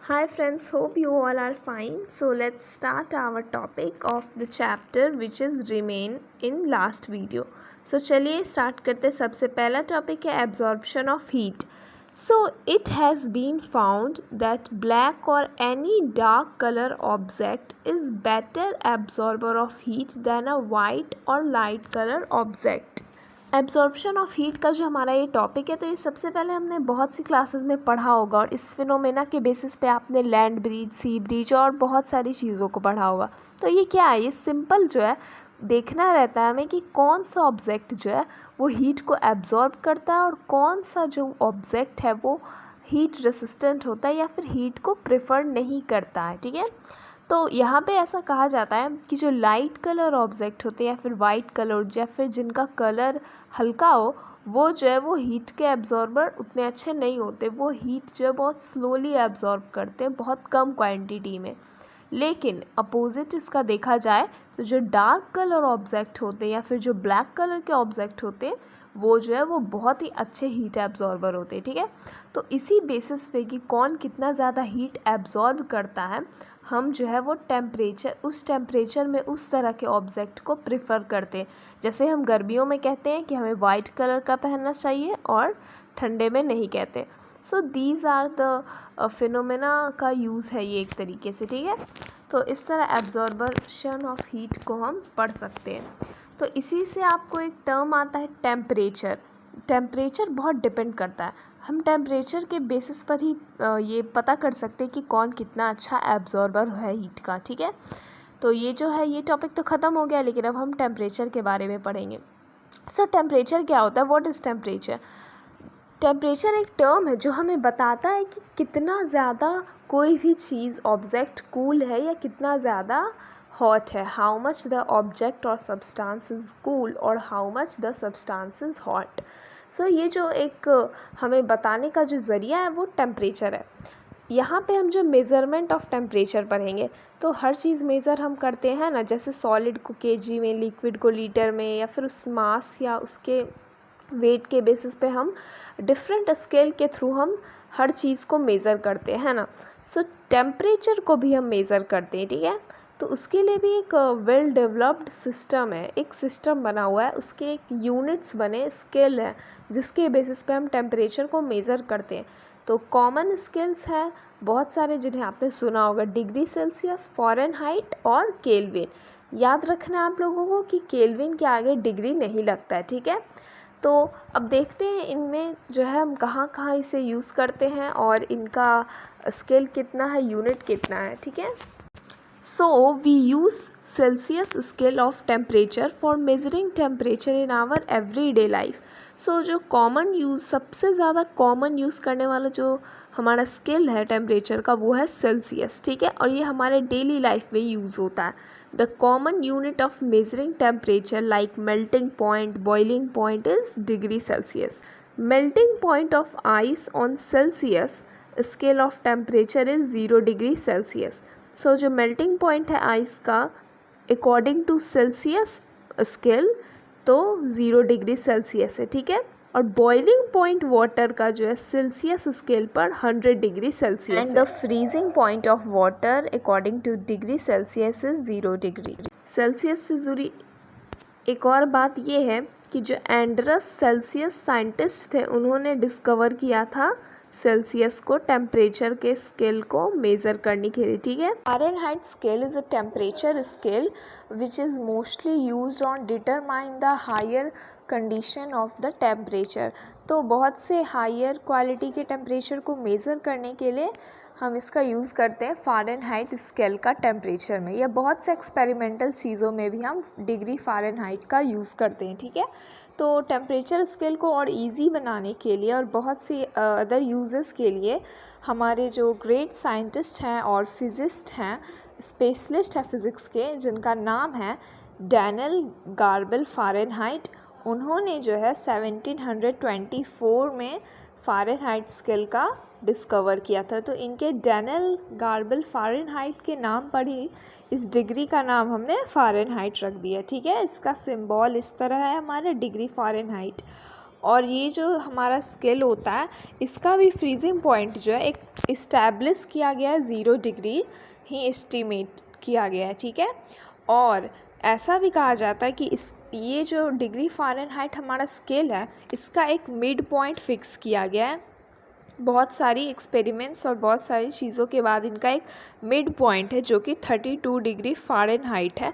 Hi friends, hope you all are fine. So let's start our topic of the chapter which is remain in last video. So चलिए start करते सबसे पहला topic है absorption of heat. So it has been found that black or any dark color object is better absorber of heat than a white or light color object. Absorption of heat का जो हमारा ये topic है तो ये सबसे पहले हमने बहुत सी क्लासेस में पढ़ा होगा और इस फिनोमेना के बेसिस पे आपने लैंड ब्रिज, सी ब्रिज और बहुत सारी चीज़ों को पढ़ा होगा। तो ये क्या है, ये सिंपल जो है देखना रहता है हमें कि कौन सा ऑब्जेक्ट जो है वो हीट को एब्जॉर्ब करता है और कौन सा जो ऑब्जेक्ट है वो हीट रेसिस्टेंट होता है या फिर हीट को प्रेफर नहीं करता है। ठीक है, तो यहाँ पे ऐसा कहा जाता है कि जो लाइट कलर ऑब्जेक्ट होते हैं या फिर वाइट कलर या फिर जिनका कलर हल्का हो वो जो है वो हीट के एब्जॉर्बर उतने अच्छे नहीं होते, वो हीट जो है बहुत स्लोली एब्जॉर्ब करते हैं बहुत कम क्वांटिटी में। लेकिन अपोजिट इसका देखा जाए तो जो डार्क कलर ऑब्जेक्ट होते हैं या फिर जो ब्लैक कलर के ऑब्जेक्ट होते हैं वो जो है वो बहुत ही अच्छे हीट एब्जॉर्बर होते हैं। ठीक है, तो इसी बेसिस पे कि कौन कितना ज़्यादा हीट एब्जॉर्ब करता है हम जो है वो टेम्परेचर उस टेम्परेचर में उस तरह के ऑब्जेक्ट को प्रिफ़र करते हैं। जैसे हम गर्मियों में कहते हैं कि हमें वाइट कलर का पहनना चाहिए और ठंडे में नहीं कहते। So these are the phenomena का यूज़ है ये एक तरीके से। ठीक है, तो इस तरह एब्जॉर्बशन ऑफ हीट को हम पढ़ सकते हैं। तो इसी से आपको एक टर्म आता है टेम्परेचर। टेम्परेचर बहुत डिपेंड करता है, हम टेम्परेचर के बेसिस पर ही ये पता कर सकते हैं कि कौन कितना अच्छा एब्जॉर्बर है हीट का। ठीक है, तो ये जो है ये टॉपिक तो ख़त्म हो गया, लेकिन अब हम टेम्परेचर के बारे में पढ़ेंगे। सो टेम्परेचर क्या होता है, व्हाट इज़ टेम्परेचर? टेम्परेचर एक टर्म है जो हमें बताता है कि कितना ज़्यादा कोई भी चीज़ ऑब्जेक्ट कूल है या कितना ज़्यादा हॉट है। हाउ मच द ऑब्जेक्ट और सब्सटेंस इज़ कूल और how much the substance is hot. So ये जो एक हमें बताने का जो ज़रिया है वो टेम्परेचर है। यहाँ पे हम जो मेज़रमेंट ऑफ टेम्परेचर पढ़ेंगे तो हर चीज़ मेज़र हम करते हैं ना, जैसे सॉलिड को केजी में, लिक्विड को लीटर में या फिर उस मास या उसके वेट के बेसिस पे हम डिफरेंट स्केल के थ्रू हम हर चीज़ को मेज़र करते हैं ना। सो टेम्परेचर को भी हम मेज़र करते हैं। ठीक है, तो उसके लिए भी एक वेल डेवलप्ड सिस्टम है, एक सिस्टम बना हुआ है, उसके एक यूनिट्स बने, स्केल है जिसके बेसिस पे हम टेम्परेचर को मेज़र करते हैं। तो कॉमन स्केल्स हैं बहुत सारे जिन्हें आपने सुना होगा, डिग्री सेल्सियस, फ़ारेनहाइट और केल्विन। याद रखना है आप लोगों को कि केल्विन के आगे डिग्री नहीं लगता है। ठीक है, तो अब देखते हैं इनमें जो है हम कहाँ कहाँ इसे यूज़ करते हैं और इनका स्केल कितना है, यूनिट कितना है। ठीक है, so we use Celsius scale of temperature for measuring temperature in our everyday life. So जो कॉमन यूज़, सबसे ज़्यादा कॉमन यूज़ करने वाला जो हमारा स्केल है टेम्परेचर का वो है सेल्सियस। ठीक है, और ये हमारे डेली लाइफ में यूज़ होता है। The common unit of measuring temperature like melting point, boiling point is degree Celsius. Melting point of ice on Celsius scale of temperature is 0 degree Celsius. So जो melting point है ice का according to Celsius scale तो 0 degree Celsius है। ठीक है, और boiling point water का जो है सेल्सियस स्केल पर 100 degree Celsius and the freezing point of water according two degree Celsius is 0 degree Celsius से जुड़ी एक और बात ये है कि जो एंड्रस सेल्सियस साइंटिस्ट थे उन्होंने डिस्कवर किया था सेल्सियस को टेम्परेचर के स्केल को मेज़र करने के लिए। ठीक है, Fahrenheit scale is a temperature scale which is mostly used on determine the higher condition of the temperature. तो बहुत से हायर क्वालिटी के टेम्परेचर को मेज़र करने के लिए हम इसका यूज़ करते हैं फ़ारेनहाइट स्केल का टेम्परेचर में, या बहुत से एक्सपेरिमेंटल चीज़ों में भी हम डिग्री फ़ारेनहाइट का यूज़ करते हैं। ठीक है, तो टेम्परेचर स्केल को और इजी बनाने के लिए और बहुत सी अदर यूजेस के लिए हमारे जो ग्रेट साइंटिस्ट हैं और फिज़िस्ट हैं, स्पेशलिस्ट हैं फ़िज़िक्स के, जिनका नाम है डैनियल गार्बल फ़ारेनहाइट, उन्होंने जो है 1724 में फ़ारेनहाइट स्केल का डिस्कवर किया था। तो इनके डैनियल गार्बल फ़ारेनहाइट के नाम पर ही इस डिग्री का नाम हमने फ़ारेनहाइट रख दिया। ठीक है, इसका सिंबल इस तरह है हमारे डिग्री फ़ारेनहाइट। और ये जो हमारा स्केल होता है इसका भी फ्रीजिंग पॉइंट जो है एक इस्टेब्लिश किया गया है 0 डिग्री ही एस्टिमेट किया गया है, ठीक है। और ऐसा भी कहा जाता है कि ये जो डिग्री फ़ारेनहाइट हमारा स्केल है इसका एक मिड पॉइंट फिक्स किया गया है। बहुत सारी एक्सपेरिमेंट्स और बहुत सारी चीज़ों के बाद इनका एक मिड पॉइंट है जो कि 32 डिग्री फ़ारेनहाइट है।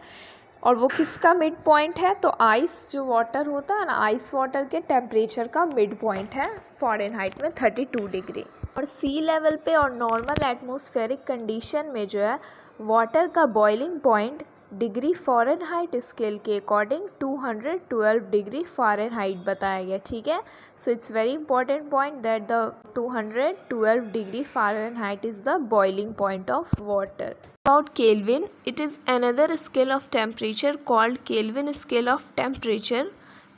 और वो किसका मिड पॉइंट है? तो आइस जो वाटर होता है ना, आइस वाटर के टेम्परेचर का मिड पॉइंट है फ़ारेनहाइट में 32 डिग्री। और सी लेवल पे और नॉर्मल एटमॉस्फेरिक कंडीशन में जो है वाटर का boiling point degree Fahrenheit scale के अकॉर्डिंग 212 डिग्री फ़ारेनहाइट बताया गया, ठीक है। So it's very important point that the 212 degree Fahrenheit is the boiling point of water. About Kelvin, it is another scale of temperature called Kelvin scale of temperature.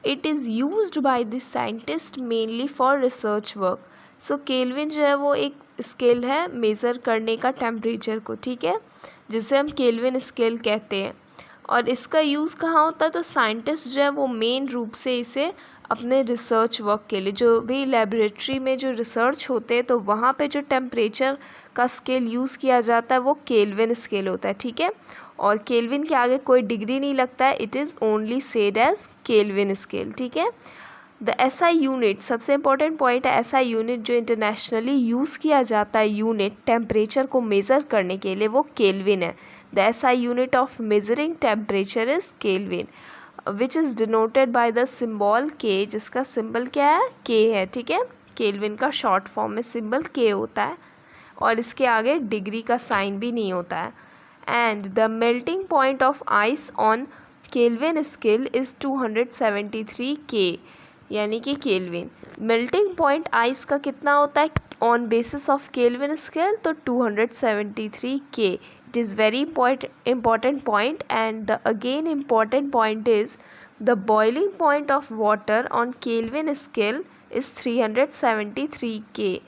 It is used by the scientist mainly for research work. So Kelvin जो है वो एक scale है measure करने का temperature को, ठीक है, जिसे हम केल्विन स्केल कहते हैं। और इसका यूज़ कहाँ होता है? तो साइंटिस्ट जो है वो मेन रूप से इसे अपने रिसर्च वर्क के लिए, जो भी लेबोरेटरी में जो रिसर्च होते हैं तो वहाँ पे जो टेम्परेचर का स्केल यूज़ किया जाता है वो केल्विन स्केल होता है, ठीक है। और केल्विन के आगे कोई डिग्री नहीं लगता है, it is only said as Kelvin scale, ठीक है। द एसआई यूनिट, सबसे इम्पोर्टेंट पॉइंट है एसआई यूनिट जो इंटरनेशनली यूज़ किया जाता है यूनिट टेम्परेचर को मेज़र करने के लिए वो केल्विन है। The SI unit of measuring temperature is kelvin which is denoted by the symbol के, जिसका सिंबल क्या है? के है, ठीक है। केल्विन का शॉर्ट फॉर्म में सिंबल के होता है और इसके आगे डिग्री का साइन भी नहीं होता है। And the melting point of ice on Kelvin scale is 273 के, यानी कि केल्विन। मेल्टिंग पॉइंट आइस का कितना होता है on basis of kelvin scale? तो 273 के। It is very important point, and the again important point is the boiling point of water on Kelvin scale is 373 K.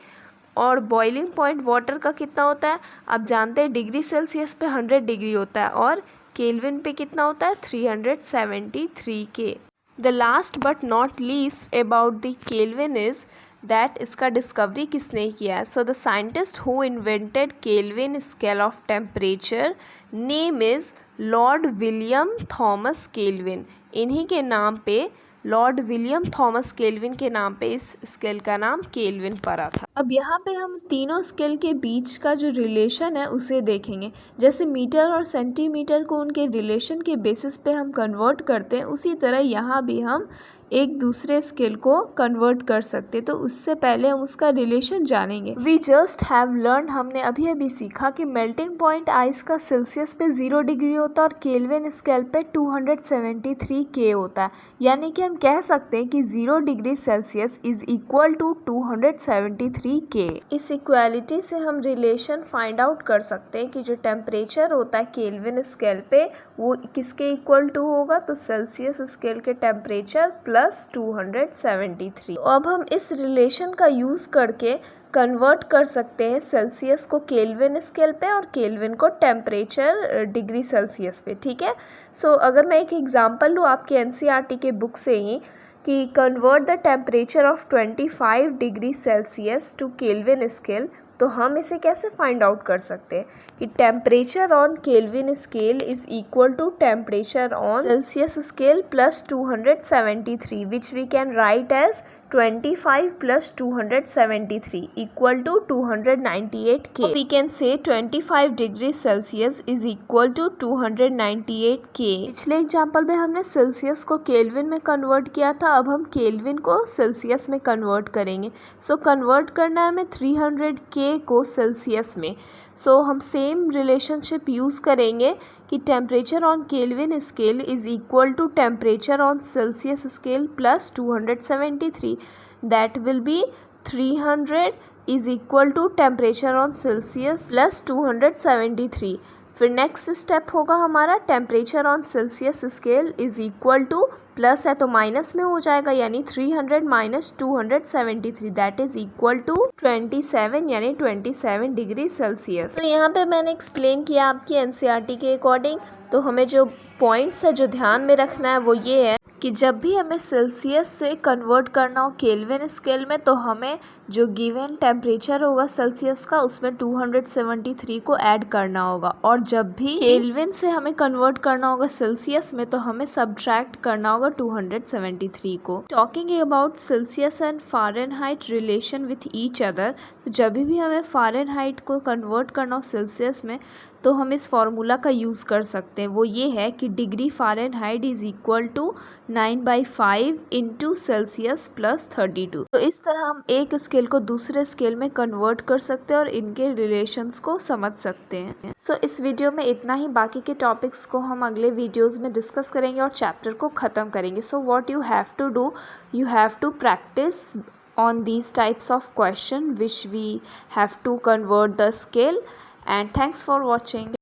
और बॉइलिंग पॉइंट वाटर का कितना होता है? आप जानते हैं डिग्री सेल्सियस पे 100 डिग्री होता है और केल्विन पे कितना होता है? 373 के। The last but not least about the kelvin is that इसका डिस्कवरी किसने किया है? So the scientist who invented kelvin scale of temperature name is Lord William Thomas kelvin. इन्हीं के नाम पे, लॉर्ड विलियम थॉमस केल्विन के नाम पे इस स्केल का नाम केल्विन पड़ा था। अब यहाँ पे हम तीनों स्केल के बीच का जो रिलेशन है उसे देखेंगे। जैसे मीटर और सेंटीमीटर को उनके रिलेशन के बेसिस पे हम कन्वर्ट करते हैं, उसी तरह यहाँ भी हम एक दूसरे स्केल को कन्वर्ट कर सकते, तो उससे पहले हम उसका रिलेशन जानेंगे। वी जस्ट हैव लर्न, हमने अभी अभी सीखा कि मेल्टिंग पॉइंट आइस का सेल्सियस पे 0 डिग्री होता है और केल्विन स्केल पे 273 के होता है। यानी कि हम कह सकते हैं कि 0 degree Celsius is equal to 273 K. इस इक्वालिटी से हम रिलेशन फाइंड आउट कर सकते हैं कि जो टेम्परेचर होता है केल्विन स्केल पे वो किसके इक्वल टू होगा? तो सेल्सियस स्केल के टेम्परेचर प्लस 273। अब हम इस रिलेशन का यूज़ करके कन्वर्ट कर सकते हैं सेल्सियस को केल्विन स्केल पे और केल्विन को टेम्परेचर डिग्री सेल्सियस पे, ठीक है। सो अगर मैं एक एग्जांपल लूँ आपके एनसीईआरटी के बुक से ही कि convert the temperature of 25 degree Celsius to Kelvin scale, तो हम इसे कैसे फाइंड आउट कर सकते हैं कि temperature on Kelvin scale is equal to temperature on Celsius scale plus 273 which we can write as 25 plus 273 equal to 298 K. We can say 25 degree Celsius is equal to 298 K. पिछले example में हमने Celsius को kelvin में convert किया था, अब हम kelvin को सेल्सियस में कन्वर्ट करेंगे। सो कन्वर्ट करना है हमें 300 K को सेल्सियस में। सो हम सेम रिलेशनशिप यूज़ करेंगे कि temperature on Kelvin scale is equal to temperature on Celsius scale plus 273, that will be 300 is equal to temperature on Celsius plus 273। फिर नेक्स्ट स्टेप होगा हमारा temperature on Celsius scale is equal to, plus है तो minus में हो जाएगा, यानी 300 minus 273 that is equal to 27, यानी 27 डिग्री सेल्सियस। तो यहाँ पे मैंने एक्सप्लेन किया आपकी एनसीईआरटी के अकॉर्डिंग। तो हमें जो पॉइंट्स है जो ध्यान में रखना है वो ये है कि जब भी हमें सेल्सियस से कन्वर्ट करना हो केल्विन स्केल में, तो हमें जो गिवन टेम्परेचर होगा सेल्सियस का उसमें 273 को ऐड करना होगा, और जब भी केल्विन से हमें कन्वर्ट करना होगा सेल्सियस में तो हमें सब्ट्रैक्ट करना होगा 273 को। Talking about Celsius and Fahrenheit relation with each other, तो जब भी हमें फ़ारेनहाइट को कन्वर्ट करना हो सेल्सियस में तो हम इस फॉर्मूला का यूज़ कर सकते हैं। वो ये है कि degree Fahrenheit is equal to 9/5 into Celsius plus 32। तो इस तरह हम एक स्केल को दूसरे स्केल में कन्वर्ट कर सकते हैं और इनके रिलेशंस को समझ सकते हैं। सो इस वीडियो में इतना ही, बाकी के टॉपिक्स को हम अगले वीडियोज़ में डिस्कस करेंगे और चैप्टर को ख़त्म करेंगे। So what you have to do, you have to practice on these types of question which we have to convert the scale, and thanks for watching.